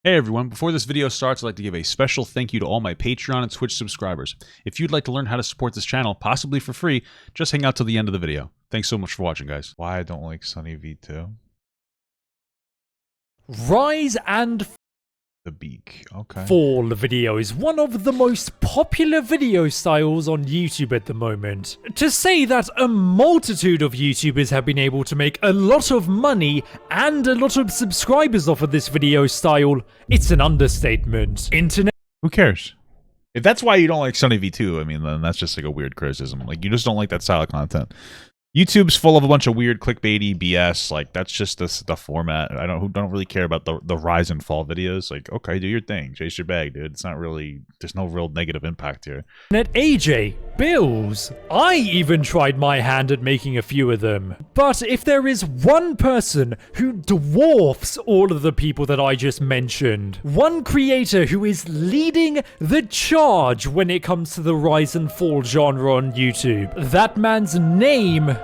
Hey everyone, before this video starts, I'd like to give a special thank you to all my Patreon and Twitch subscribers. If you'd like to learn how to support this channel, possibly for free, just hang out till the end of the video. Thanks so much for watching, guys. Why I don't like SunnyV2? Rise and The Beak. Okay. Fall video is one of the most popular video styles on YouTube at the moment. To say that a multitude of YouTubers have been able to make a lot of money and a lot of subscribers off of this video style, it's an understatement. Internet. Who cares? If that's why you don't like SunnyV2, I mean, then that's just like a weird criticism. Like, you just don't like that style of content. YouTube's full of a bunch of weird clickbaity BS. Like, that's just the format. I don't really care about the rise and fall videos. Like, okay, do your thing, chase your bag, dude. It's not really, there's no real negative impact here. AJ, Bills. I even tried my hand at making a few of them. But if there is one person who dwarfs all of the people that I just mentioned, one creator who is leading the charge when it comes to the rise and fall genre on YouTube, that man's name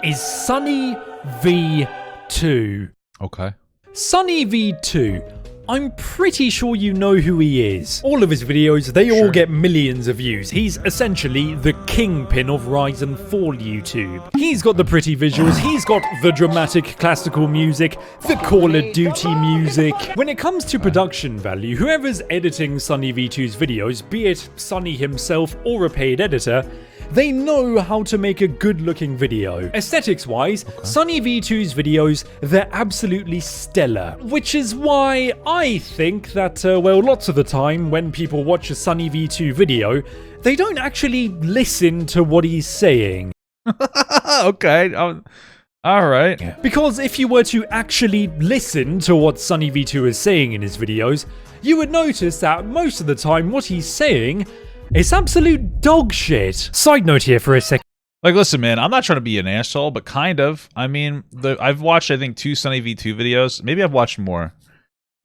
is SunnyV2. Okay. SunnyV2. I'm pretty sure you know who he is. All of his videos, they all get millions of views. He's essentially the kingpin of rise and fall YouTube. He's got the pretty visuals, he's got the dramatic classical music, the Call of Duty music. When it comes to production value, whoever's editing SunnyV2's videos, be it Sunny himself or a paid editor, they know how to make a good-looking video. Aesthetics-wise, SunnyV2's videos, they're absolutely stellar. Which is why I think that, well, lots of the time when people watch a SunnyV2 video, they don't actually listen to what he's saying. Okay. All right. Because if you were to actually listen to what SunnyV2 is saying in his videos, you would notice that most of the time what he's saying is absolute dog shit. Side note here for a second. Like, listen, man, I'm not trying to be an asshole, but kind of. I mean, I've watched, I think, 2 SunnyV2 videos. Maybe I've watched more.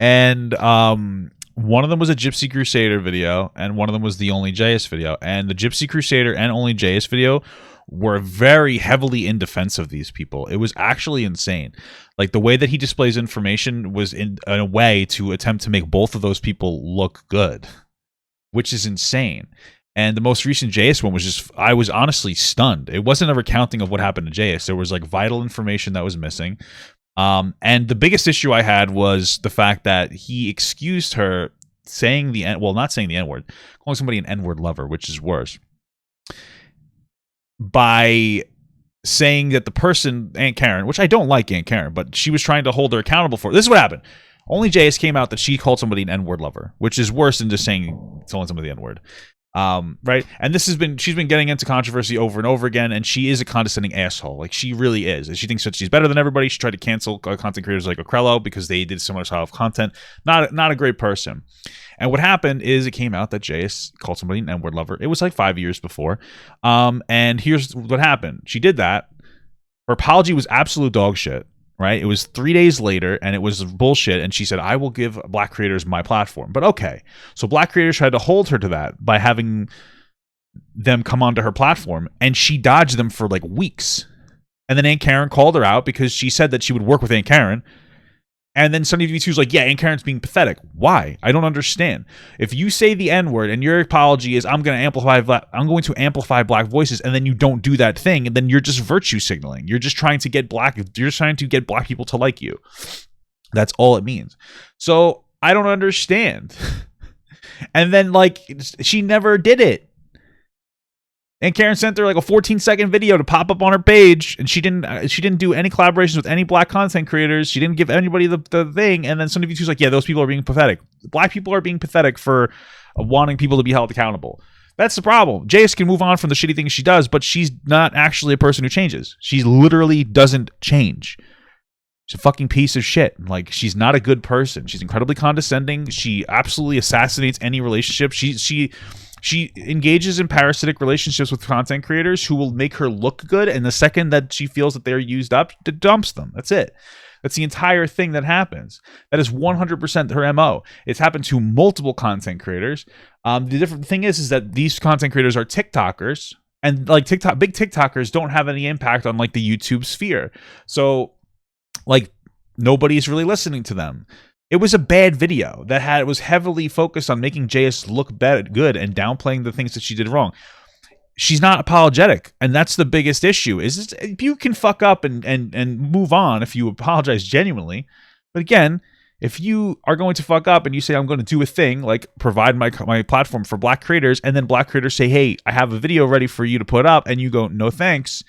And one of them was a Gypsy Crusader video, and one of them was the Only JS video. And the Gypsy Crusader and Only JS video were very heavily in defense of these people. It was actually insane. Like, the way that he displays information was in a way to attempt to make both of those people look good, which is insane. And the most recent JS one was just, I was honestly stunned. It wasn't a recounting of what happened to JS. There was like vital information that was missing. And the biggest issue I had was the fact that he excused her saying the N, well, not saying the N-word, calling somebody an N-word lover, which is worse, by saying that the person, Aunt Karen, which I don't like Aunt Karen, but she was trying to hold her accountable for. This is what happened. Only JS came out that she called somebody an N-word lover, which is worse than just saying calling somebody the N-word. Right? And this has been, she's been getting into controversy over and over again, and she is a condescending asshole. Like, she really is. And she thinks that she's better than everybody. She tried to cancel content creators like Okrello because they did similar style of content. Not a great person. And what happened is it came out that JS called somebody an N-word lover. It was like 5 years before. And here's what happened. She did that. Her apology was absolute dog shit. Right? It was 3 days later, and it was bullshit, and she said, I will give black creators my platform. But okay, so black creators tried to hold her to that by having them come onto her platform, and she dodged them for like weeks. And then Aunt Karen called her out because she said that she would work with Aunt Karen. And then SunnyV2 was like, yeah, Aunt Karen's being pathetic. Why? I don't understand. If you say the N-word and your apology is I'm going to amplify black voices, and then you don't do that thing, and then you're just virtue signaling. You're just trying to get black people to like you. That's all it means. So I don't understand. And then, like, she never did it. And Karen sent her like a 14-second video to pop up on her page, and she didn't do any collaborations with any black content creators. She didn't give anybody the thing. And then SunnyV2 was like, yeah, those people are being pathetic. Black people are being pathetic for wanting people to be held accountable. That's the problem. JS can move on from the shitty things she does, but she's not actually a person who changes. She literally doesn't change. She's a fucking piece of shit. Like, she's not a good person. She's incredibly condescending. She absolutely assassinates any relationship. She engages in parasitic relationships with content creators who will make her look good, and the second that she feels that they're used up, dumps them. That's it. That's the entire thing that happens. That is 100% her MO. It's happened to multiple content creators. The different thing is that these content creators are TikTokers, and like big TikTokers don't have any impact on like the YouTube sphere. So like nobody's really listening to them. It was a bad video that was heavily focused on making JS look good and downplaying the things that she did wrong. She's not apologetic, and that's the biggest issue. Is you can fuck up and move on if you apologize genuinely, but again, if you are going to fuck up and you say I'm going to do a thing like provide my platform for Black creators, and then Black creators say, hey, I have a video ready for you to put up, and you go, no thanks,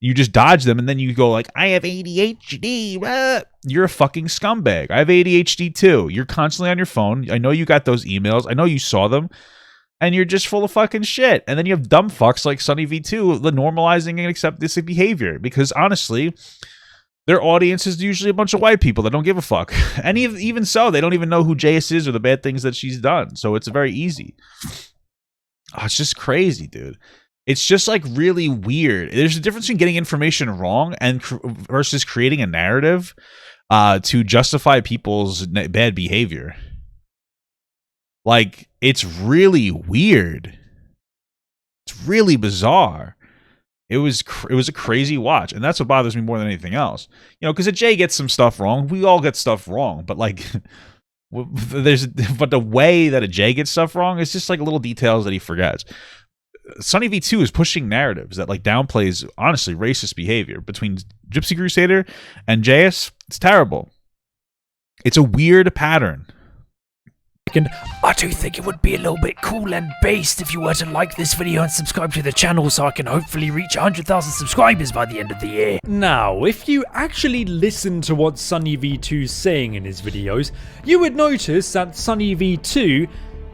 you just dodge them, and then you go like, I have ADHD. You're a fucking scumbag. I have ADHD too. You're constantly on your phone. I know you got those emails. I know you saw them. And you're just full of fucking shit. And then you have dumb fucks like SunnyV2 normalizing and accept this behavior. Because honestly, their audience is usually a bunch of white people that don't give a fuck. And even so, they don't even know who JS is or the bad things that she's done. So it's very easy. Oh, it's just crazy, dude. It's just like really weird. There's a difference between getting information wrong and versus creating a narrative to justify people's bad behavior. Like, it's really weird. It's really bizarre. It was a crazy watch, and that's what bothers me more than anything else. You know, because Jay gets some stuff wrong. We all get stuff wrong, but like, but the way that a Jay gets stuff wrong is just like little details that he forgets. SunnyV2 is pushing narratives that like downplays honestly racist behavior between Gypsy Crusader and JS. It's terrible. It's a weird pattern. And I do think it would be a little bit cool and based if you were to like this video and subscribe to the channel so I can hopefully reach 100,000 subscribers by the end of the year. Now, if you actually listen to what SunnyV2's saying in his videos, you would notice that SunnyV2,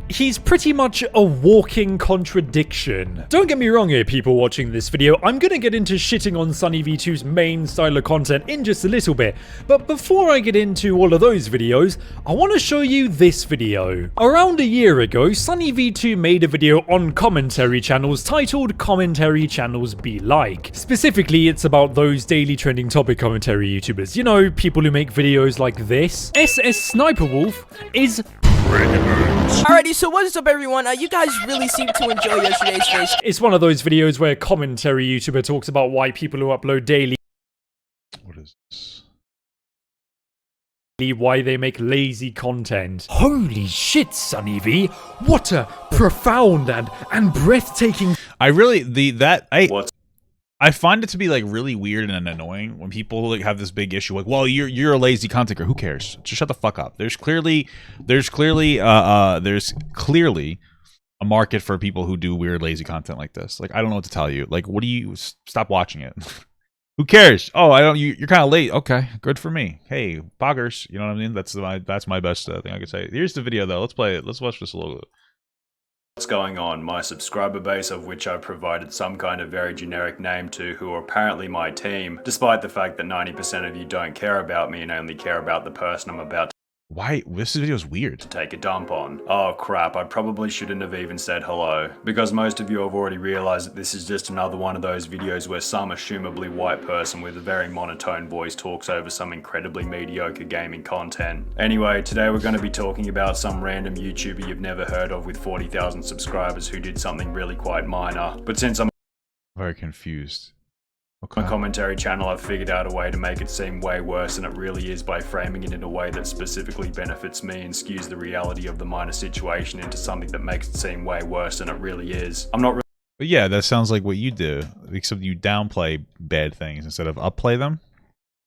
he's pretty much a walking contradiction. Don't get me wrong here, people watching this video, I'm gonna get into shitting on SunnyV2's main style of content in just a little bit, but before I get into all of those videos, I want to show you this video. Around a year ago, SunnyV2 made a video on commentary channels titled Commentary Channels Be Like. Specifically, it's about those daily trending topic commentary YouTubers, you know, people who make videos like this. SS Sniper Wolf is Alrighty, so what is up everyone? You guys really seem to enjoy yesterday's face. It's one of those videos where a commentary YouTuber talks about why people who upload daily, What is this? why they make lazy content. Holy shit, SunnyV! What a profound and breathtaking. I find it to be like really weird and annoying when people like have this big issue like, well, you're a lazy content creator. Who cares? Just shut the fuck up. There's clearly a market for people who do weird lazy content like this. Like, I don't know what to tell you. Like, what do you stop watching it? Who cares? Oh, I don't. You're kind of late. Okay, good for me. Hey, poggers. You know what I mean? That's my best thing I could say. Here's the video though. Let's play it. Let's watch this a little bit. What's going on? My subscriber base, of which I've provided some kind of very generic name to, who are apparently my team, despite the fact that 90% of you don't care about me and only care about the person I'm about to Why? This video is weird. take a dump on. Oh crap, I probably shouldn't have even said hello, because most of you have already realized that this is just another one of those videos where some assumably white person with a very monotone voice talks over some incredibly mediocre gaming content. Anyway, today we're going to be talking about some random YouTuber you've never heard of with 40,000 subscribers who did something really quite minor, but since I'm Very confused. on a commentary channel, I've figured out a way to make it seem way worse than it really is by framing it in a way that specifically benefits me and skews the reality of the minor situation into something that makes it seem way worse than it really is. I'm not But yeah, that sounds like what you do, except you downplay bad things instead of upplay them.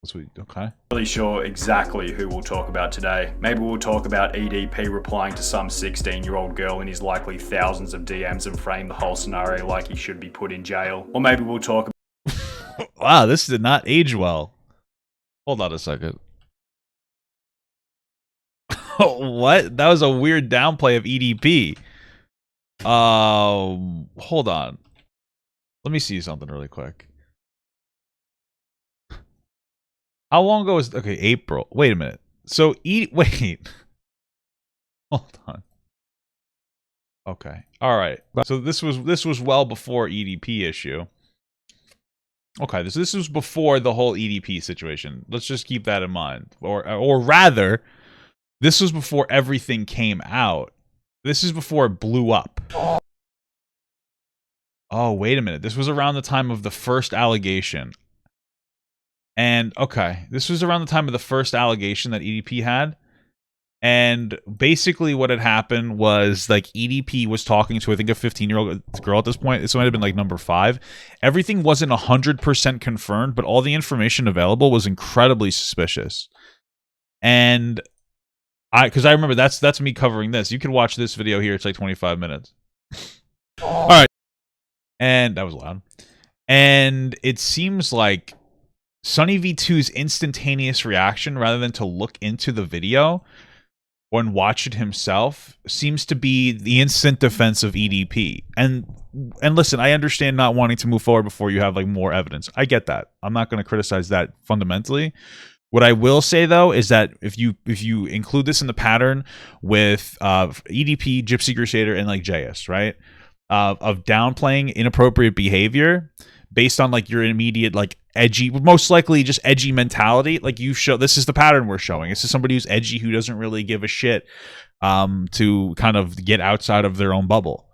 That's what. Okay. really sure exactly who we'll talk about today. Maybe we'll talk about EDP replying to some 16-year-old girl in his likely thousands of DMs and frame the whole scenario like he should be put in jail. Or maybe we'll talk Wow, this did not age well. Hold on a second. What? That was a weird downplay of EDP. Hold on. Let me see something really quick. How long ago was... Okay, April. Wait a minute. So, wait. Hold on. Okay. All right. So this was well before EDP issue. Okay, this was before the whole EDP situation. Let's just keep that in mind. Or rather, this was before everything came out. This is before it blew up. Oh, wait a minute. This was around the time of the first allegation. And, okay, this was around the time of the first allegation that EDP had. And basically what had happened was like EDP was talking to, I think, a 15-year-old girl at this point. This might have been like number 5. Everything wasn't 100% confirmed, but all the information available was incredibly suspicious. And because I remember that's me covering this. You can watch this video here. It's like 25 minutes. All right. And that was loud. And it seems like SunnyV2's instantaneous reaction, rather than to look into the video and watch it himself, seems to be the instant defense of EDP. And listen, I understand not wanting to move forward before you have like more evidence. I get that. I'm not going to criticize that fundamentally. What I will say though is that if you include this in the pattern with EDP, Gypsy Crusader, and like JS, right, of downplaying inappropriate behavior based on like your immediate like edgy, most likely just edgy mentality, like you show, this is the pattern we're showing. This is somebody who's edgy, who doesn't really give a shit to kind of get outside of their own bubble.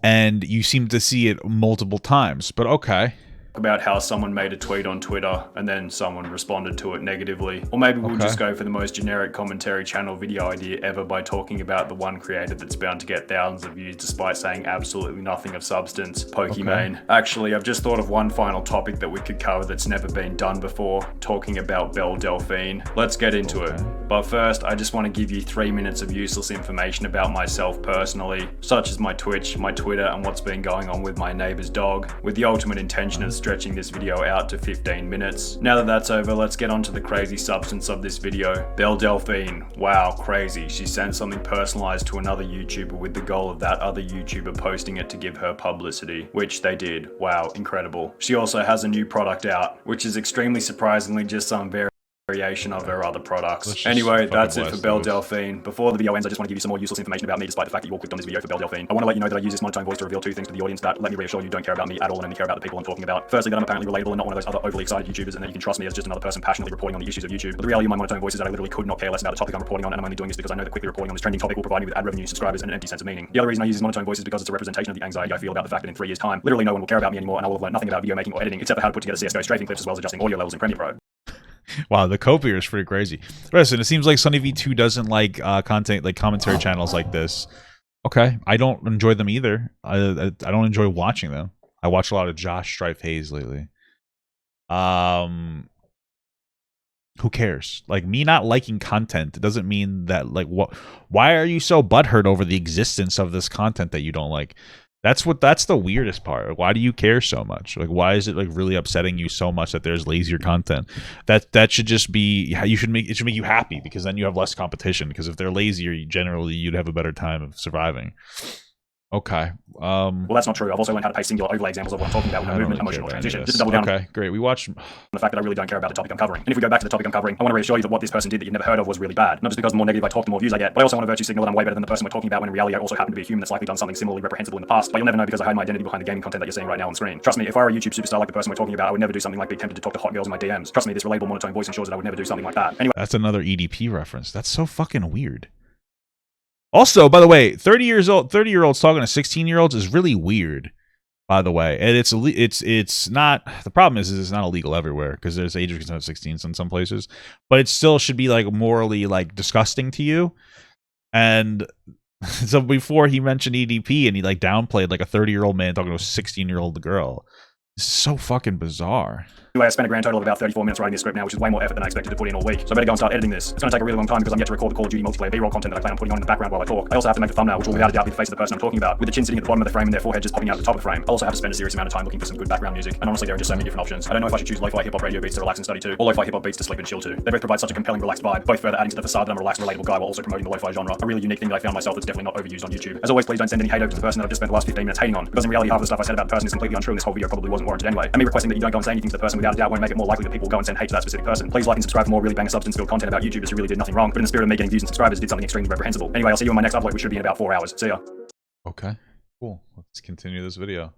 And you seem to see it multiple times, but okay. About how someone made a tweet on Twitter and then someone responded to it negatively. Or maybe we'll just go for the most generic commentary channel video idea ever by talking about the one creator that's bound to get thousands of views despite saying absolutely nothing of substance, Pokimane. Okay. Actually, I've just thought of one final topic that we could cover that's never been done before, talking about Belle Delphine. Let's get into it. But first, I just want to give you 3 minutes of useless information about myself personally, such as my Twitch, my Twitter, and what's been going on with my neighbor's dog, with the ultimate intention of stretching this video out to 15 minutes. Now that that's over, let's get on to the crazy substance of this video. Belle Delphine, wow, crazy. She sent something personalized to another YouTuber with the goal of that other YouTuber posting it to give her publicity, which they did. Wow, incredible. She also has a new product out, which is extremely surprisingly just some variation of her other products. Anyway, that's it for Belle Delphine. Before the video ends, I just want to give you some more useless information about me, despite the fact that you all clicked on this video for Belle Delphine. I want to let you know that I use this monotone voice to reveal 2 things to the audience that, let me reassure you, don't care about me at all and only care about the people I'm talking about. Firstly, that I'm apparently relatable and not one of those other overly excited YouTubers, and that you can trust me as just another person passionately reporting on the issues of YouTube. But the reality of my monotone voice is that I literally could not care less about the topic I'm reporting on, and I'm only doing this because I know that quickly reporting on this trending topic will provide me with ad revenue, subscribers, and an empty sense of meaning. The other reason I use this monotone voice is because it's a representation of the anxiety I feel about the fact that in 3 years' time, literally no one will care about me anymore, and I will have learned nothing about video making or editing except for how to put together CSGO strafing clips as well as adjusting audio levels in Premiere Pro. Wow, the copier is pretty crazy. Listen, it seems like SunnyV2 doesn't like content, like commentary channels like this. Okay, I don't enjoy them either. I don't enjoy watching them. I watch a lot of Josh Strife Hayes lately. Who cares? Like, me not liking content doesn't mean that, like, what? Why are you so butthurt over the existence of this content that you don't like? That's the weirdest part. Why do you care so much? Like, why is it like really upsetting you so much that there's lazier content? That should just be, it should make you happy, because then you have less competition. Because if they're lazier, you'd have a better time of surviving. Okay. Well, that's not true. I've also learned how to paste singular overlay examples of what I'm talking about with movement, emotion, or transition. Just to double down. Okay, great. We watched on the fact that I really don't care about the topic I'm covering. And if we go back to the topic I'm covering, I want to reassure you that what this person did that you've never heard of was really bad. Not just because the more negative I talk, the more views I get, but I also want to virtue signal that I'm way better than the person we're talking about, when in reality I also happen to be a human that's likely done something similarly reprehensible in the past. But you'll never know because I hide my identity behind the gaming content that you're seeing right now on screen. Trust me, if I were a YouTube superstar like the person we're talking about, I would never do something like be tempted to talk to hot girls in my DMs. Trust me, this relatable monotone voice ensures that I would never do something like that. Anyway, that's another EDP reference. That's so fucking weird. Also, by the way, 30-year-olds talking to 16-year-olds is really weird, by the way. And it's not, the problem is it's not illegal everywhere, because there's age of consent of 16 in some places, but it still should be like morally like disgusting to you. And so before he mentioned EDP, and he like downplayed like a 30-year-old man talking to a 16-year-old girl. It's so fucking bizarre. Anyway, I spent a grand total of about 34 minutes writing this script now, which is way more effort than I expected to put in all week. So I better go and start editing this. It's going to take a really long time because I'm yet to record the Call of Duty multiplayer B-roll content that I plan on putting on in the background while I talk. I also have to make a thumbnail, which will without a doubt be the face of the person I'm talking about, with the chin sitting at the bottom of the frame and their forehead just popping out at the top of the frame. I also have to spend a serious amount of time looking for some good background music. And honestly, there are just so many different options. I don't know if I should choose lo-fi hip-hop radio beats to relax and study to, or lo-fi hip-hop beats to sleep and chill to. They both provide such a compelling, relaxed vibe, both further adding to the facade that I'm a relaxed, relatable guy while also promoting the lo-fi genre. A really unique thing that I found myself that's definitely not overused on YouTube. As always, please don't send any hate over to the person that I've just spent the last 15 minutes hating on, because in reality, half of the stuff I said about the person is completely untrue, and this whole video probably wasn't warranted anyway. And me requesting that you don't go and say anything to the person without a doubt won't make it more likely that people will go and send hate to that specific person. Please like and subscribe for more really banger substance-filled content about YouTubers who really did nothing wrong, but in the spirit of me getting views and subscribers, did something extremely reprehensible. Anyway, I'll see you in my next upload, which should be in about 4 hours. See ya. Okay, cool. Let's continue this video.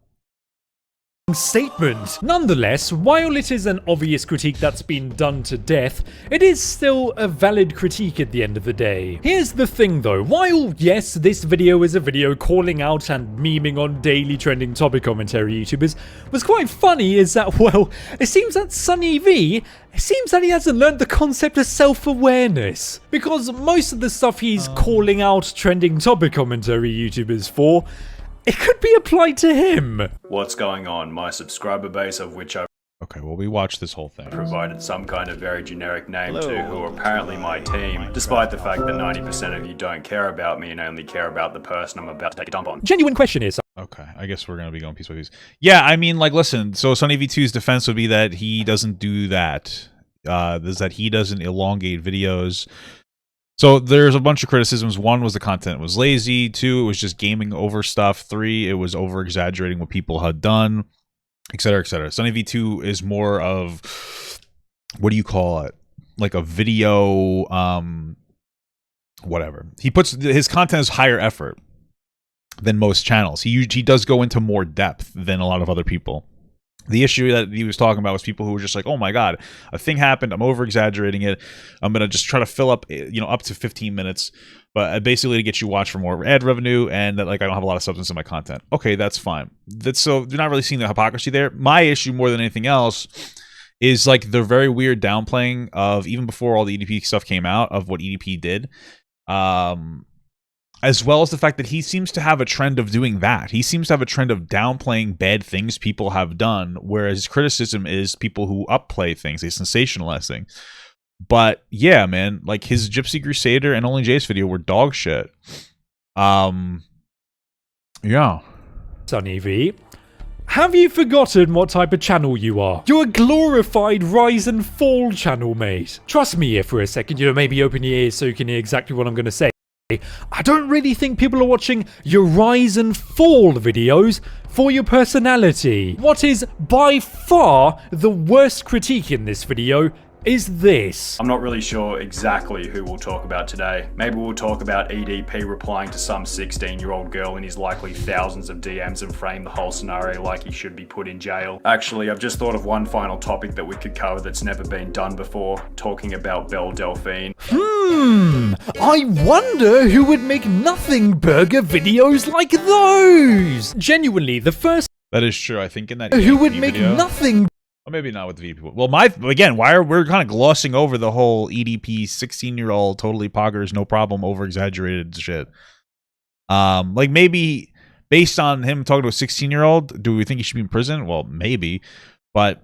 statement. Nonetheless, while it is an obvious critique that's been done to death, it is still a valid critique at the end of the day. Here's the thing though, while yes, this video is a video calling out and memeing on daily trending topic commentary YouTubers, what's quite funny is that, well, it seems that SunnyV, it seems that he hasn't learned the concept of self-awareness. Because most of the stuff he's calling out trending topic commentary YouTubers for, it could be applied to him. What's going on? My subscriber base, of which I Okay, well, we watched this whole thing. provided some kind of very generic name to, who are apparently my team, despite the fact that 90% of you don't care about me and only care about the person I'm about to take a dump on. Genuine question is, Okay, I guess we're going to be going piece by piece. Yeah, I mean, like, listen, so SunnyV2's defense would be that he doesn't do that. Is that he doesn't elongate videos. So there's a bunch of criticisms. One was the content was lazy. Two, it was just gaming over stuff. Three, it was over-exaggerating what people had done, etc., etc. SunnyV2 is more of, what do you call it? Like a video, whatever. He puts, his content is higher effort than most channels. He does go into more depth than a lot of other people. The issue that he was talking about was people who were just like, oh my god, a thing happened, I'm over-exaggerating it, I'm going to just try to fill up, you know, up to 15 minutes, but basically to get you watch for more ad revenue, and that, like, I don't have a lot of substance in my content. Okay, that's fine. So you're not really seeing the hypocrisy there. My issue, more than anything else, is, like, the very weird downplaying of, even before all the EDP stuff came out, of what EDP did. As well as the fact that he seems to have a trend of doing that. He seems to have a trend of downplaying bad things people have done, whereas his criticism is people who upplay things, they sensationalize things. But yeah, man, like his Gypsy Crusader and Only J's video were dog shit. Yeah. SunnyV, have you forgotten what type of channel you are? You're a glorified rise and fall channel, mate. Trust me here for a second, you know, maybe open your ears so you can hear exactly what I'm going to say. I don't really think people are watching your rise and fall videos for your personality. What is by far the worst critique in this video is this. I'm not really sure exactly who we'll talk about today. Maybe we'll talk about EDP replying to some 16-year-old girl in his likely thousands of DMs and frame the whole scenario like he should be put in jail. Actually, I've just thought of one final topic that we could cover that's never been done before, talking about Belle Delphine. I wonder who would make nothing burger videos like those. Genuinely, the first That is true. I think in that who would EDP make video, nothing or maybe not with the VP. Well, again, why are we're kind of glossing over the whole EDP 16-year-old totally poggers, no problem, over-exaggerated shit. Like maybe based on him talking to a 16-year-old, do we think he should be in prison? Well, maybe, but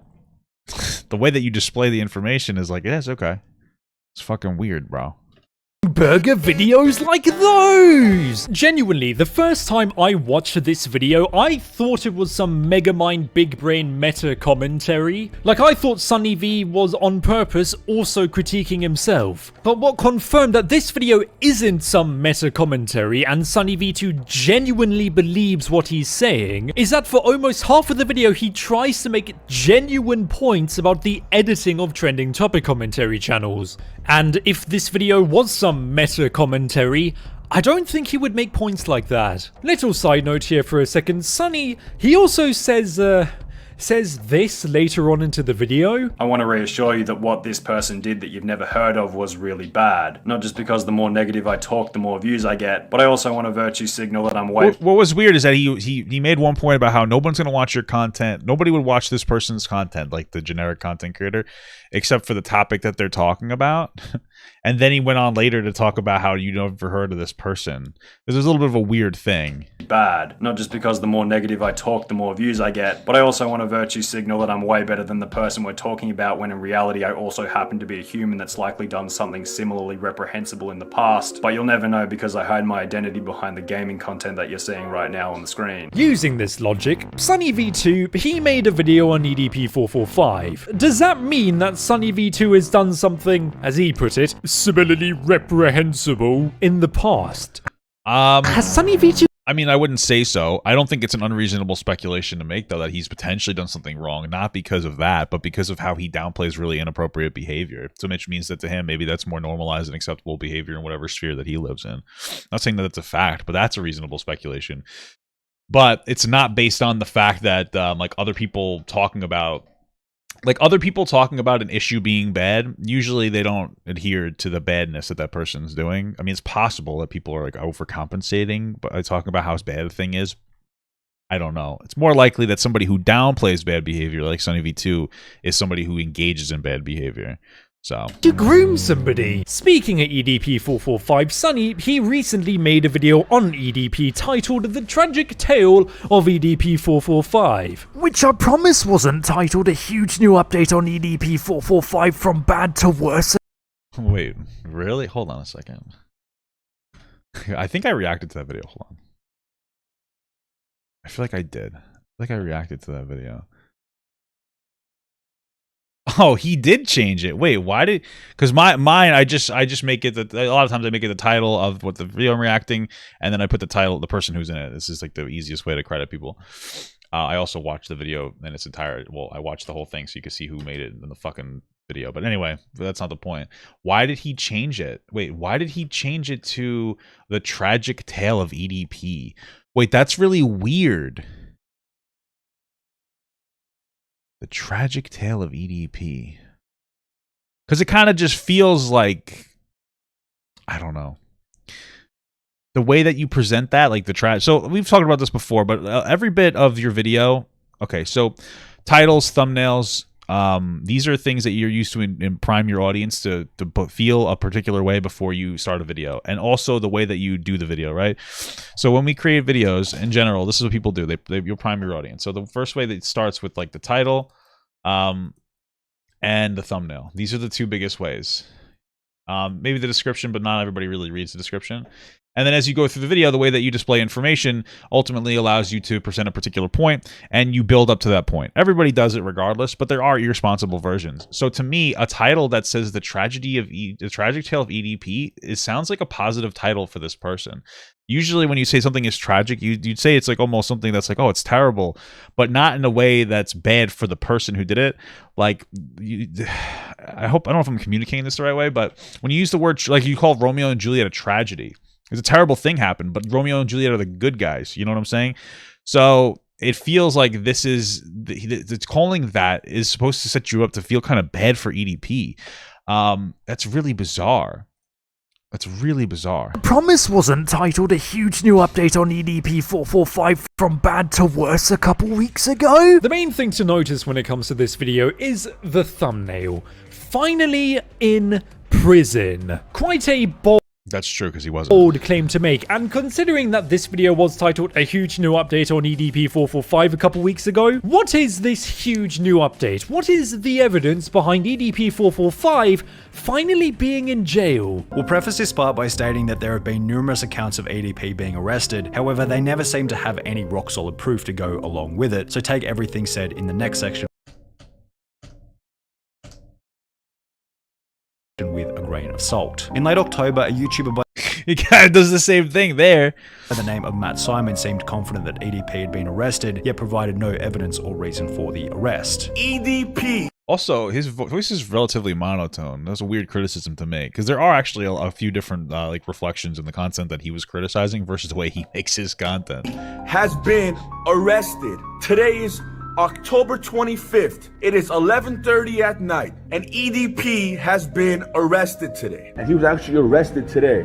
the way that you display the information is like, yes, okay, it's fucking weird, bro. burger videos like those. Genuinely, the first time I watched this video, I thought it was some Megamind big brain meta commentary. Like, I thought SunnyV was on purpose also critiquing himself. But what confirmed that this video isn't some meta commentary and SunnyV2 genuinely believes what he's saying is that for almost half of the video he tries to make genuine points about the editing of trending topic commentary channels. And if this video was some meta commentary, I don't think he would make points like that. Little side note here for a second, Sunny, he also says this later on into the video. I want to reassure you that what this person did that you've never heard of was really bad. Not just because the more negative I talk, the more views I get, but I also want to virtue signal that I'm way... What was weird is that he made one point about how no one's going to watch your content. Nobody would watch this person's content, like the generic content creator, except for the topic that they're talking about. And then he went on later to talk about how you never heard of this person. This is a little bit of a weird thing. Bad. Not just because the more negative I talk, the more views I get, but I also want to virtue signal that I'm way better than the person we're talking about, when in reality I also happen to be a human that's likely done something similarly reprehensible in the past. But you'll never know because I hide my identity behind the gaming content that you're seeing right now on the screen. Using this logic, SunnyV2, he made a video on EDP445. Does that mean that SunnyV2 has done something, as he put it, similarly reprehensible in the past? Has SunnyV2... I mean, I wouldn't say so. I don't think it's an unreasonable speculation to make, though, that he's potentially done something wrong, not because of that, but because of how he downplays really inappropriate behavior. So which means that to him, maybe that's more normalized and acceptable behavior in whatever sphere that he lives in. Not saying that it's a fact, but that's a reasonable speculation. but it's not based on the fact that like other people talking about an issue being bad. Usually they don't adhere to the badness that person's doing. I mean, it's possible that people are like overcompensating by talking about how bad the thing is. I don't know. It's more likely that somebody who downplays bad behavior, like SunnyV2, is somebody who engages in bad behavior. So to groom somebody. Speaking of EDP445, Sunny, he recently made a video on EDP titled The Tragic Tale of EDP445, which I promise wasn't titled A Huge New Update on EDP445 from Bad to Worse. Wait, really? Hold on a second. I think I reacted to that video. Hold on. I feel like I did. I feel like I reacted to that video. Oh, he did change it. Wait, why did? Because mine, I just make it. A lot of times I make it the title of what the video I'm reacting, and then I put the title, the person who's in it. This is like the easiest way to credit people. I also watched the video in its entirety. Well, I watched the whole thing so you can see who made it in the fucking video. But anyway, that's not the point. Why did he change it? Wait, why did he change it to The Tragic Tale of EDP? Wait, that's really weird. The Tragic Tale of EDP. Because it kind of just feels like, I don't know. The way that you present that, like the trash. So we've talked about this before, but every bit of your video. Okay, so titles, thumbnails. These are things that you're used to in prime your audience to feel a particular way before you start a video, and also the way that you do the video, right? So when we create videos in general, this is what people do. You'll prime your audience. So the first way that it starts with like the title, and the thumbnail. These are the two biggest ways. Maybe the description, but not everybody really reads the description. And then as you go through the video, the way that you display information ultimately allows you to present a particular point, and you build up to that point. Everybody does it regardless, but there are irresponsible versions. So to me, a title that says The Tragic Tale of EDP, it sounds like a positive title for this person. Usually when you say something is tragic, you'd say it's like almost something that's like, oh, it's terrible, but not in a way that's bad for the person who did it. Like, I don't know if I'm communicating this the right way, but when you use the word, like you call Romeo and Juliet a tragedy, it's a terrible thing happened, but Romeo and Juliet are the good guys. You know what I'm saying? So it feels like this is, it's calling that is supposed to set you up to feel kind of bad for EDP. That's really bizarre. That's really bizarre. Promise wasn't titled A Huge New Update on EDP445 from Bad to Worse a couple weeks ago. The main thing to notice when it comes to this video is the thumbnail. Finally in prison. Quite a bold. That's true, because he wasn't. Bold claim to make, and considering that this video was titled A Huge New Update on EDP445 a couple weeks ago, what is this huge new update? What is the evidence behind EDP445 finally being in jail? We'll preface this part by stating that there have been numerous accounts of EDP being arrested, however they never seem to have any rock solid proof to go along with it, so take everything said in the next section with a grain of salt. In late October, a YouTuber by He kind of does the same thing there. the name of Matt Simon seemed confident that EDP had been arrested, yet provided no evidence or reason for the arrest. EDP. Also, his voice is relatively monotone. That's a weird criticism to make, because there are actually a few different like reflections in the content that he was criticizing versus the way he makes his content. Has been arrested. Today is October 25th. It is 11:30 at night, and EDP has been arrested today. And he was actually arrested today.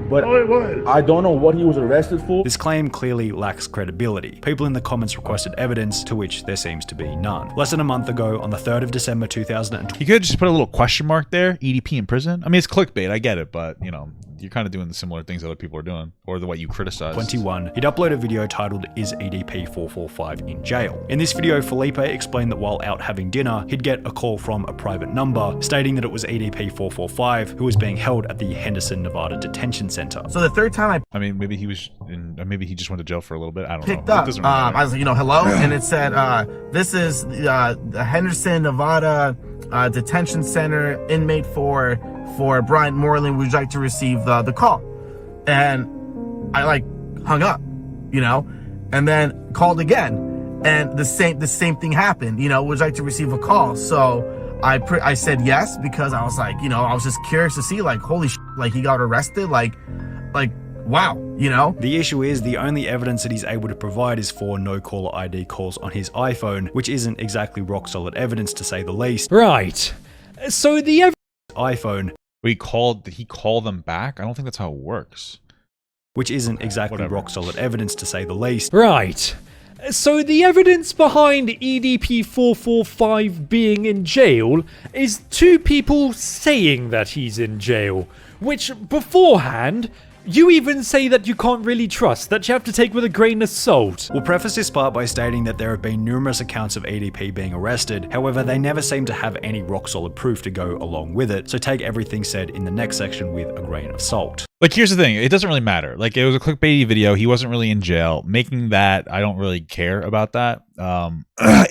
But I don't know what he was arrested for. This claim clearly lacks credibility. People in the comments requested evidence, to which there seems to be none. Less than a month ago, on the 3rd of December 2020, You could just put a little question mark there. EDP in prison. I mean, it's clickbait. I get it, but you know, you're kind of doing the similar things other people are doing, or the way you criticize. 21, he'd upload a video titled Is EDP445 in Jail? In this video, Felipe explained that while out having dinner, he'd get a call from a private number stating that it was EDP445 who was being held at the Henderson, Nevada Detention Center. So the third time I mean, maybe he was in, maybe he just went to jail for a little bit. I don't picked know. up, It doesn't really matter. I was like, hello, and it said, this is the Henderson, Nevada Detention Center, inmate for Bryant Moreland. Would you like to receive the call? And I like hung up, and then called again, and the same thing happened. Would you like to receive a call? So I said yes, because I was like, I was just curious to see, like, holy shit, like he got arrested, like wow, you know? The issue is the only evidence that he's able to provide is for no caller ID calls on his iPhone, which isn't exactly rock solid evidence to say the least. Right. So the iPhone. Did he call them back? I don't think that's how it works. Which isn't exactly rock solid evidence to say the least. Right. So the evidence behind EDP445 being in jail is two people saying that he's in jail, which beforehand, you even say that you can't really trust, that you have to take with a grain of salt. We'll preface this part by stating that there have been numerous accounts of EDP being arrested, however they never seem to have any rock solid proof to go along with it, so take everything said in the next section with a grain of salt. Like, here's the thing. It doesn't really matter. Like, it was a clickbaity video. He wasn't really in jail. Making that, I don't really care about that.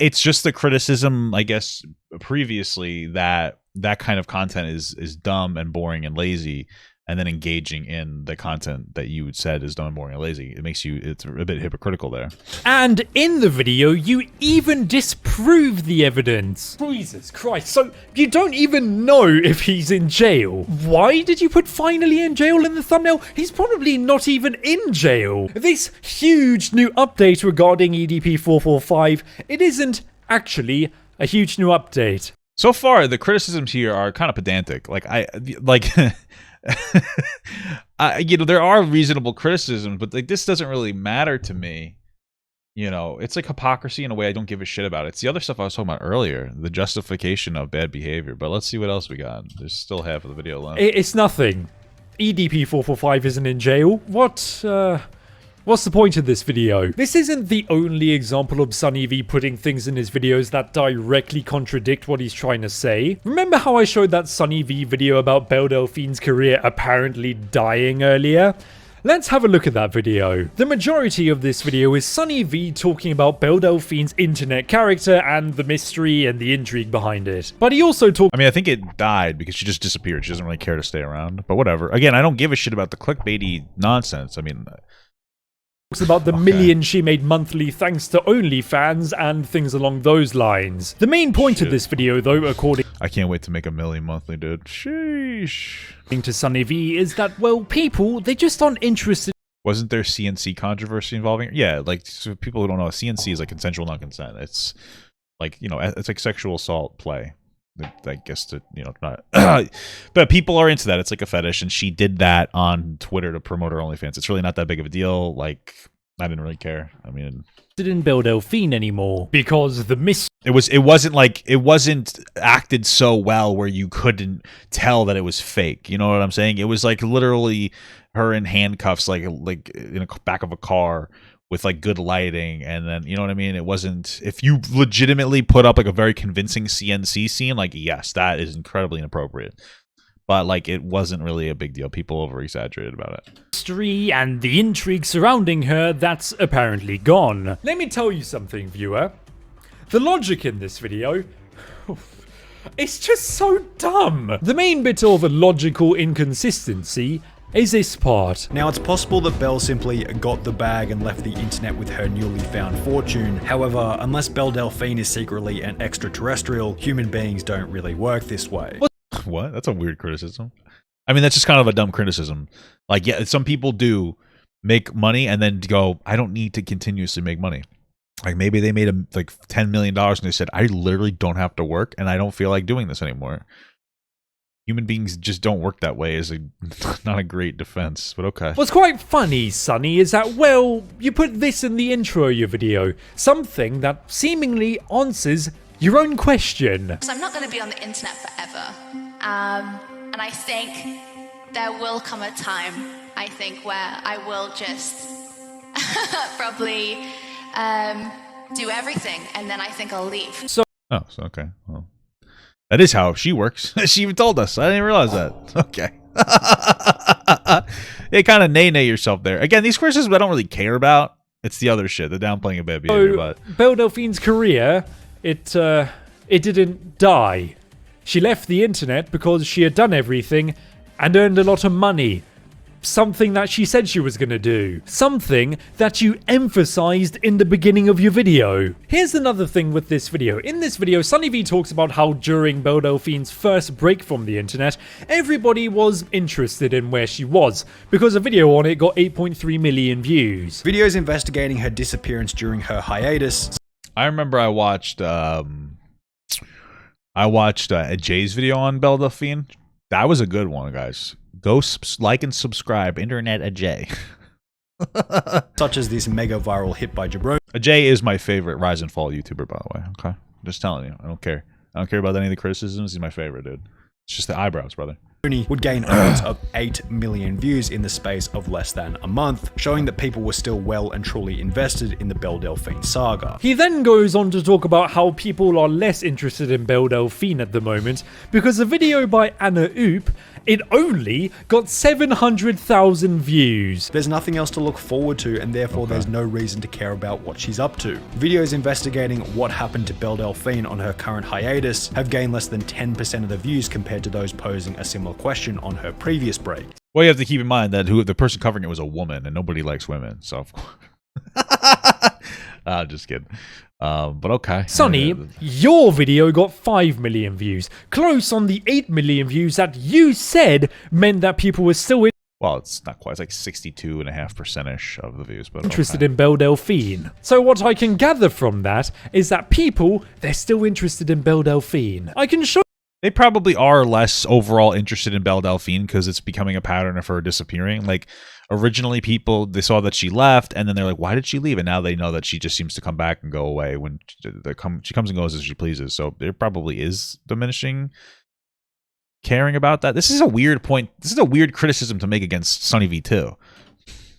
It's just the criticism, I guess, previously that that kind of content is dumb and boring and lazy, and then engaging in the content that you said is dumb and boring and lazy. It's a bit hypocritical there. And in the video, you even disprove the evidence. Jesus Christ, so you don't even know if he's in jail. Why did you put finally in jail in the thumbnail? He's probably not even in jail. This huge new update regarding EDP445, it isn't actually a huge new update. So far, the criticisms here are kind of pedantic. There are reasonable criticisms, but like this doesn't really matter to me. You know, it's like hypocrisy in a way I don't give a shit about. It's the other stuff I was talking about earlier, the justification of bad behavior. But let's see what else we got. There's still half of the video left. It's nothing. EDP445 isn't in jail. What's the point of this video? This isn't the only example of SunnyV putting things in his videos that directly contradict what he's trying to say. Remember how I showed that SunnyV video about Belle Delphine's career apparently dying earlier? Let's have a look at that video. The majority of this video is SunnyV talking about Belle Delphine's internet character and the mystery and the intrigue behind it. But he also talked— I mean, I think it died because she just disappeared. She doesn't really care to stay around. But whatever. Again, I don't give a shit about the clickbaity nonsense. I mean— about the millions she made monthly thanks to OnlyFans and things along those lines. The main point of this video, though, according— I can't wait to make $1 million monthly, dude. Sheesh. to SunnyV, is that, well, people, they just aren't interested. Wasn't there CNC controversy involving it? Yeah, like, so people who don't know, CNC is like consensual non-consent. It's like, you know, it's like sexual assault play. I guess to, you know, not but people are into that. It's like a fetish, and she did that on Twitter to promote her OnlyFans. It's really not that big of a deal. Like, I didn't really care. I mean, didn't Belle Delphine anymore because the it wasn't acted so well where you couldn't tell that it was fake. You know what I'm saying? It was like literally her in handcuffs, like in the back of a car with like good lighting, and then, you know what I mean? It wasn't— if you legitimately put up like a very convincing CNC scene, like, yes, that is incredibly inappropriate. But like, it wasn't really a big deal. People over exaggerated about it. Mystery and the intrigue surrounding her, that's apparently gone. Let me tell you something, viewer. The logic in this video, it's just so dumb. The main bit of a logical inconsistency is this part. Now, it's possible that Belle simply got the bag and left the internet with her newly found fortune. However, unless Belle Delphine is secretly an extraterrestrial, human beings don't really work this way. What? That's a weird criticism. I mean, that's just kind of a dumb criticism. Like, yeah, some people do make money and then go, I don't need to continuously make money. Like, maybe they made like $10 million and they said, I literally don't have to work and I don't feel like doing this anymore. Human beings just don't work that way is not a great defense, but okay. What's quite funny, Sunny, is that, well, you put this in the intro of your video. Something that seemingly answers your own question. So I'm not going to be on the internet forever. And I think there will come a time, I think, where I will just probably do everything, and then I think I'll leave. So okay. Well, that is how she works. She even told us. I didn't even realize that. Okay. You kind of nay yourself there. Again, these criticisms I don't really care about. It's the other shit. The downplaying of bad behavior. But Belle Delphine's career, it didn't die. She left the internet because she had done everything and earned a lot of money. something that she said she was going to do. Something that you emphasized in the beginning of your video. Here's another thing with this video. In this video, SunnyV talks about how during Belle Delphine's first break from the internet, everybody was interested in where she was, because a video on it got 8.3 million views. Videos investigating her disappearance during her hiatus. I remember I watched Jay's video on Belle Delphine. That was a good one, guys. Go like and subscribe. Internet Ajay. Such as this mega viral hit by Jabroni. Ajay is my favorite rise and fall YouTuber, by the way. Okay, just telling you. I don't care. I don't care about any of the criticisms. He's my favorite, dude. It's just the eyebrows, brother. Would gain upwards of 8 million views in the space of less than a month, showing that people were still well and truly invested in the Belle Delphine saga. He then goes on to talk about how people are less interested in Belle Delphine at the moment because a video by Anna Oop, it only got 700,000 views. There's nothing else to look forward to, and therefore there's no reason to care about what she's up to. Videos investigating what happened to Belle Delphine on her current hiatus have gained less than 10% of the views compared to those posing a similar question on her previous break. Well, you have to keep in mind that the person covering it was a woman, and nobody likes women, so of course. Just kidding. But okay. Sunny, your video got 5 million views, close on the 8 million views that you said meant that people were still well, it's not quite. It's like 62.5%ish of the views, but interested in Belle Delphine. So what I can gather from that is that people, they're still interested in Belle Delphine. I can show. They probably are less overall interested in Belle Delphine because it's becoming a pattern of her disappearing. Like, originally they saw that she left, and then they're like, why did she leave? And now they know that she just seems to come back and go away when she comes and goes as she pleases. So there probably is diminishing caring about that. This is a weird point. This is a weird criticism to make against SunnyV2.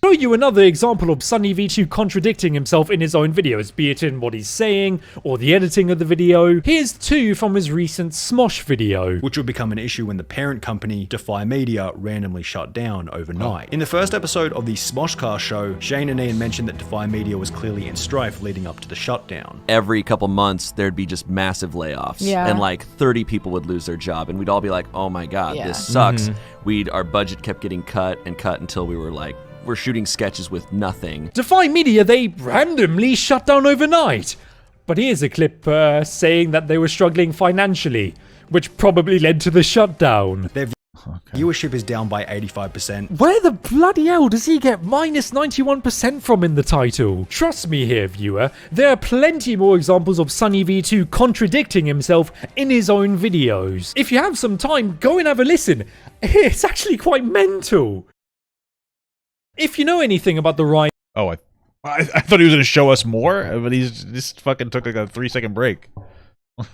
Show you another example of SunnyV2 contradicting himself in his own videos, be it in what he's saying or the editing of the video. Here's 2 from his recent Smosh video, which would become an issue when the parent company, Defy Media, randomly shut down overnight. In the first episode of the Smoshcast show, Shane and Ian mentioned that Defy Media was clearly in strife leading up to the shutdown. Every couple months, there'd be just massive layoffs, and like 30 people would lose their job, and we'd all be like, oh my god, this sucks. Our budget kept getting cut until we were like, we're shooting sketches with nothing. Defy Media, they randomly shut down overnight. But here's a clip saying that they were struggling financially, which probably led to the shutdown. Their viewership is down by 85%. Where the bloody hell does he get minus 91% from in the title? Trust me here, viewer, there are plenty more examples of SunnyV2 contradicting himself in his own videos. If you have some time, go and have a listen. It's actually quite mental. If you know anything about the rise... Oh, I thought he was going to show us more, but he's just fucking took like a 3-second break.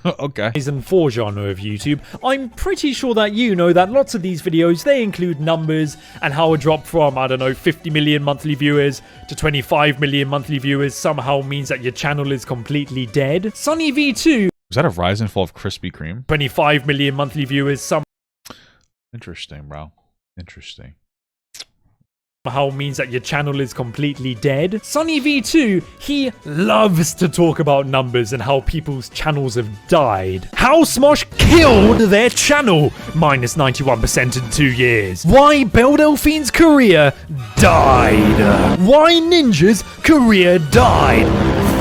Okay. And 4 genre of YouTube, I'm pretty sure that you know that lots of these videos, they include numbers and how a drop from, I don't know, 50 million monthly viewers to 25 million monthly viewers somehow means that your channel is completely dead. SunnyV2... Was that a rise and fall of Krispy Kreme? 25 million monthly viewers Interesting, bro. Interesting. Somehow means that your channel is completely dead. SunnyV2, he loves to talk about numbers and how people's channels have died. How Smosh killed their channel, minus 91% in 2 years. Why Belle Delphine's career died. Why Ninja's career died.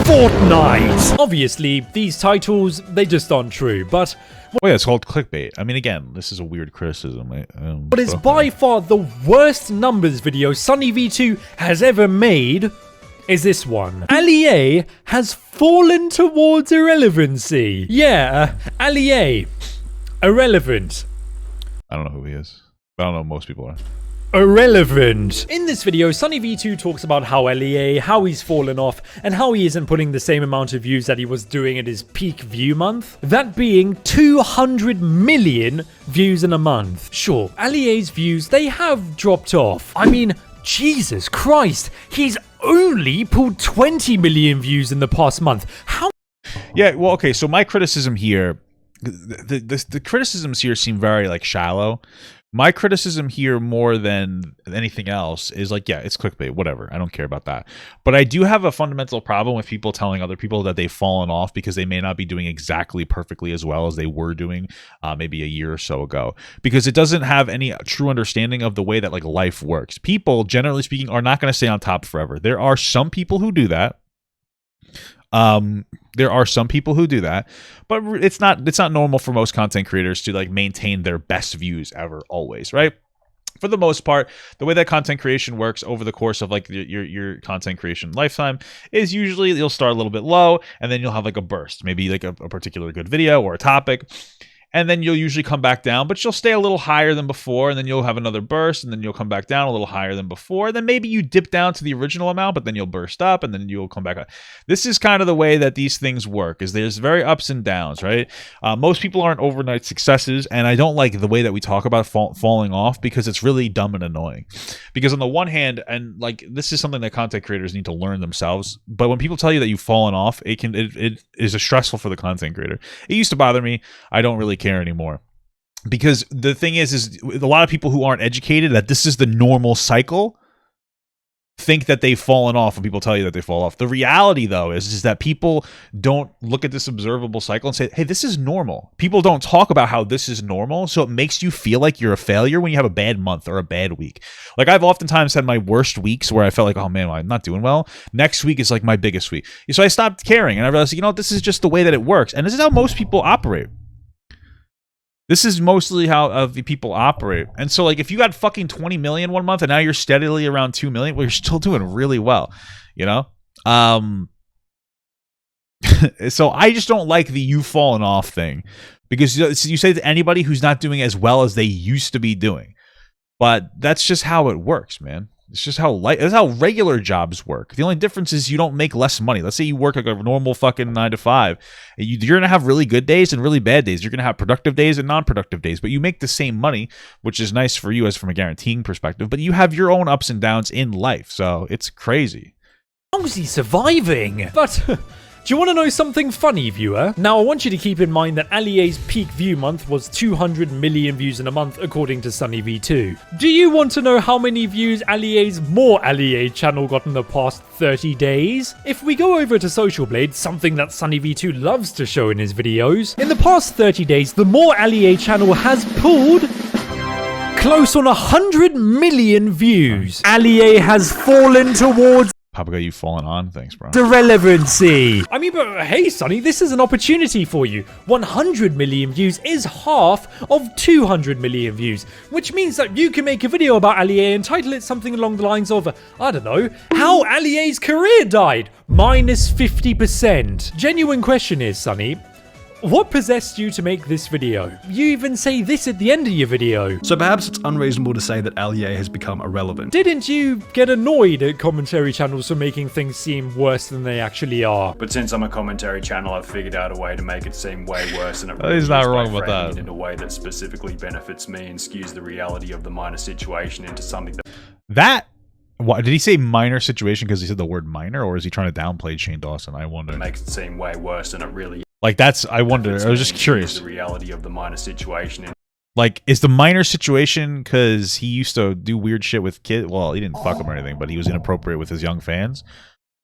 Fortnite. Obviously, these titles, they just aren't true, but... Oh yeah, it's called Clickbait. I mean, again, this is a weird criticism. But it's by far the worst numbers video SunnyV2 has ever made is this one. Ali has fallen towards irrelevancy. Yeah, Ali irrelevant. I don't know who he is. I don't know who most people are. Irrelevant. In this video, SunnyV2 talks about how LEA, how he's fallen off, and how he isn't putting the same amount of views that he was doing at his peak view month. That being 200 million views in a month. Sure, LEA's views, they have dropped off. I mean, Jesus Christ, he's only pulled 20 million views in the past month. How? Yeah, well, okay, so my criticism here, the criticisms here seem very, like, shallow. My criticism here more than anything else is like, yeah, it's clickbait, whatever. I don't care about that. But I do have a fundamental problem with people telling other people that they've fallen off because they may not be doing exactly perfectly as well as they were doing maybe a year or so ago, because it doesn't have any true understanding of the way that like life works. People, generally speaking, are not going to stay on top forever. There are some people who do that. There are some people who do that, but it's not normal for most content creators to like maintain their best views ever, always, right? For the most part, the way that content creation works over the course of like your content creation lifetime is usually you'll start a little bit low and then you'll have like a burst, maybe like a particular good video or a topic. And then you'll usually come back down, but you'll stay a little higher than before, and then you'll have another burst, and then you'll come back down a little higher than before. Then maybe you dip down to the original amount, but then you'll burst up, and then you'll come back up. This is kind of the way that these things work, is there's very ups and downs, right? Most people aren't overnight successes, and I don't like the way that we talk about falling off because it's really dumb and annoying. Because on the one hand, and like this is something that content creators need to learn themselves, but when people tell you that you've fallen off, it is stressful for the content creator. It used to bother me. I don't really care anymore, because the thing is a lot of people who aren't educated that this is the normal cycle think that they've fallen off when people tell you that they fall off. The reality though is that people don't look at this observable cycle and say, hey, this is normal. People don't talk about how this is normal, so it makes you feel like you're a failure when you have a bad month or a bad week. Like I've oftentimes had my worst weeks where I felt like, oh man, I'm not doing well. Next week is like my biggest week. So I stopped caring and I realized, this is just the way that it works, and this is how most people operate. This is mostly how the people operate. And so like if you got fucking 20 million one month and now you're steadily around 2 million, well, you're still doing really well, So I just don't like the you falling off thing, because you say to anybody who's not doing as well as they used to be doing. But that's just how it works, man. It's just that's how regular jobs work. The only difference is you don't make less money. Let's say you work like a normal fucking 9 to 5. You're going to have really good days and really bad days. You're going to have productive days and non-productive days, but you make the same money, which is nice for you as from a guaranteeing perspective, but you have your own ups and downs in life. So it's crazy. How's he surviving? But do you want to know something funny, viewer? Now, I want you to keep in mind that Allié's peak view month was 200 million views in a month, according to SunnyV2. Do you want to know how many views Allié's More Allié channel got in the past 30 days? If we go over to Social Blade, something that SunnyV2 loves to show in his videos, in the past 30 days, the More Allié channel has pulled close on 100 million views. Allié has fallen towards Papa, you falling on? Thanks, bro. irrelevancy. I mean, but hey, Sunny, this is an opportunity for you. 100 million views is half of 200 million views, which means that you can make a video about Allié and title it something along the lines of, I don't know, how Allié's career died, minus 50%. Genuine question is, Sunny, what possessed you to make this video? You even say this at the end of your video. So perhaps it's unreasonable to say that Allié has become irrelevant. Didn't you get annoyed at commentary channels for making things seem worse than they actually are? But since I'm a commentary channel, I've figured out a way to make it seem way worse than it really He's not is wrong by about framing that. it in a way that specifically benefits me and skews the reality of the minor situation into something that What did he say? Minor situation because he said the word minor, or is he trying to downplay Shane Dawson? I wonder. makes it seem way worse than it really is. Like I wonder. I was just curious. The reality of the minor situation. Like, is the minor situation because he used to do weird shit with kids? Well, he didn't fuck them or anything, but he was inappropriate with his young fans.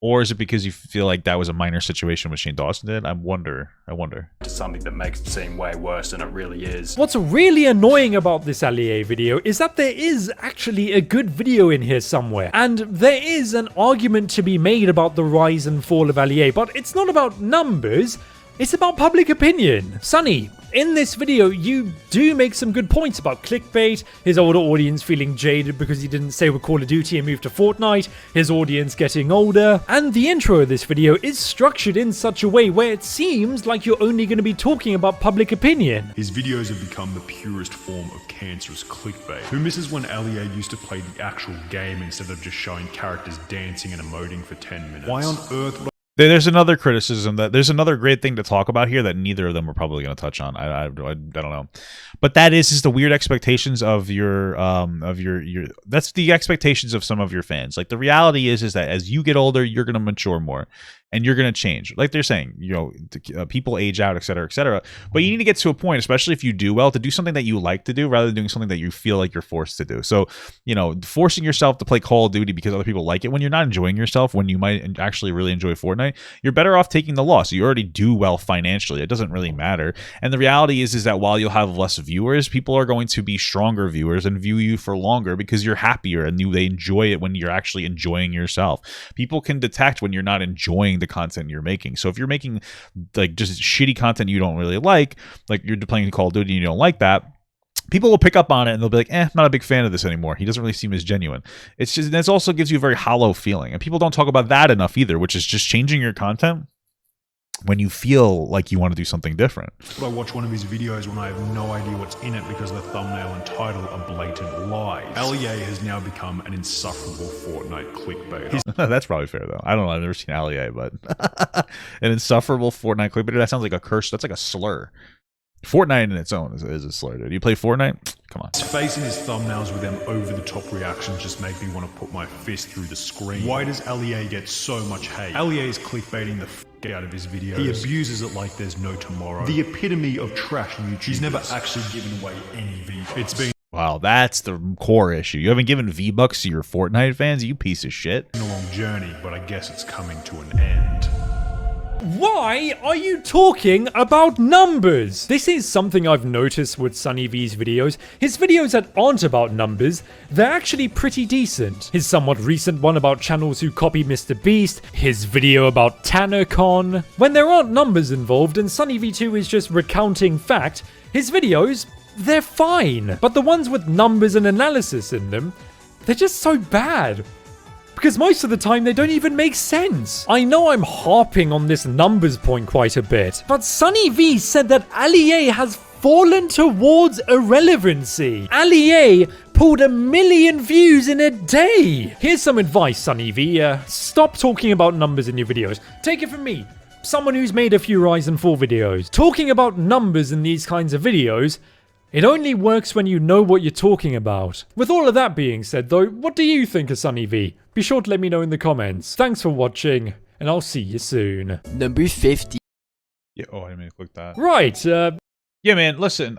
Or is it because you feel like that was a minor situation with Shane Dawson did? I wonder. It's something that makes it seem way worse than it really is. What's really annoying about this Allié video is that there is actually a good video in here somewhere. And there is an argument to be made about the rise and fall of Allié, but it's not about numbers. It's about public opinion. Sunny, in this video, you do make some good points about clickbait, his older audience feeling jaded because he didn't stay with Call of Duty and moved to Fortnite, his audience getting older, and the intro of this video is structured in such a way where it seems like you're only going to be talking about public opinion. His videos have become the purest form of cancerous clickbait. Who misses when Allié used to play the actual game instead of just showing characters dancing and emoting for 10 minutes? Why on earth would There's another criticism there's another great thing to talk about here that neither of them are probably going to touch on. I don't know, but that is the weird expectations of your that's the expectations of some of your fans. Like the reality is that as you get older, you're going to mature more, and you're going to change. Like they're saying, you know, people age out, et cetera, et cetera. But you need to get to a point, especially if you do well, to do something that you like to do rather than doing something that you feel like you're forced to do. So, you know, forcing yourself to play Call of Duty because other people like it when you're not enjoying yourself, when you might actually really enjoy Fortnite, you're better off taking the loss. You already do well financially. It doesn't really matter. And the reality is that while you'll have less viewers, people are going to be stronger viewers and view you for longer because you're happier and they enjoy it when you're actually enjoying yourself. People can detect when you're not enjoying the content you're making. So if you're making like just shitty content you don't really like you're playing Call of Duty and you don't like that, people will pick up on it and they'll be like, I'm not a big fan of this anymore. He doesn't really seem as genuine. It's just, this also gives you a very hollow feeling. And people don't talk about that enough either, which is just changing your content when you feel like you want to do something different. I watch one of his videos when I have no idea what's in it because the thumbnail and title are blatant lies. LEA has now become an insufferable Fortnite clickbait. That's probably fair though. I don't know. I've never seen LEA, but an insufferable Fortnite clickbait. That sounds like a curse. That's like a slur. Fortnite in its own is a slur. Do you play Fortnite? Come on. His face and his thumbnails with them over-the-top reactions just make me want to put my fist through the screen. Why does LEA get so much hate? LEA is clickbaiting the out of his videos. He abuses it like there's no tomorrow. The epitome of trash YouTubers. He's never actually given away any V-Bucks. It's been wow, that's the core issue. You haven't given V-Bucks to your Fortnite fans, you piece of shit. a long journey, but I guess it's coming to an end. Why are you talking about numbers? This is something I've noticed with SunnyV's videos. His videos that aren't about numbers, they're actually pretty decent. His somewhat recent one about channels who copy Mr. Beast, his video about TannerCon. When there aren't numbers involved and SunnyV2 is just recounting fact, his videos, they're fine. But the ones with numbers and analysis in them, they're just so bad. Because most of the time they don't even make sense. I know I'm harping on this numbers point quite a bit, but SunnyV said that LEA has fallen towards irrelevancy. LEA pulled 1 million views in a day. Here's some advice, SunnyV. Stop talking about numbers in your videos. Take it from me, someone who's made a few Ryzen 4 videos. Talking about numbers in these kinds of videos, it only works when you know what you're talking about. With all of that being said though, what do you think of SunnyV? Be sure to let me know in the comments. Thanks for watching, and I'll see you soon. Number 50. Yeah, oh, I didn't mean to click that. Right, yeah, man, listen,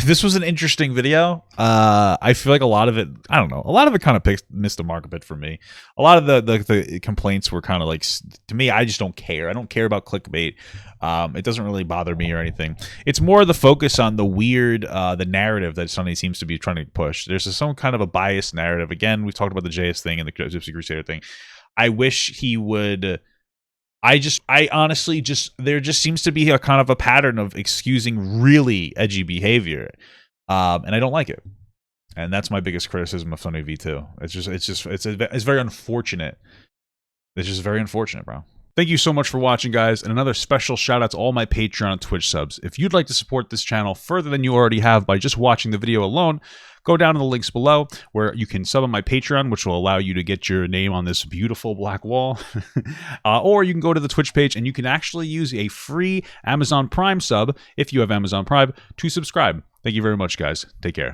this was an interesting video. I feel like a lot of it, I don't know, a lot of it kind of missed the mark a bit for me. A lot of the complaints were kind of like, to me, I just don't care. I don't care about clickbait. It doesn't really bother me or anything. It's more the focus on the weird, the narrative that Sunny seems to be trying to push. There's some kind of a biased narrative. Again, we've talked about the JS thing and the Gypsy Crusader thing. I wish he would... I honestly there just seems to be a kind of a pattern of excusing really edgy behavior. And I don't like it. And that's my biggest criticism of SunnyV2. It's very unfortunate. It's just very unfortunate, bro. Thank you so much for watching, guys, and another special shout out to all my Patreon and Twitch subs. If you'd like to support this channel further than you already have by just watching the video alone, go down to the links below where you can sub on my Patreon, which will allow you to get your name on this beautiful black wall. Or you can go to the Twitch page and you can actually use a free Amazon Prime sub, if you have Amazon Prime, to subscribe. Thank you very much, guys. Take care.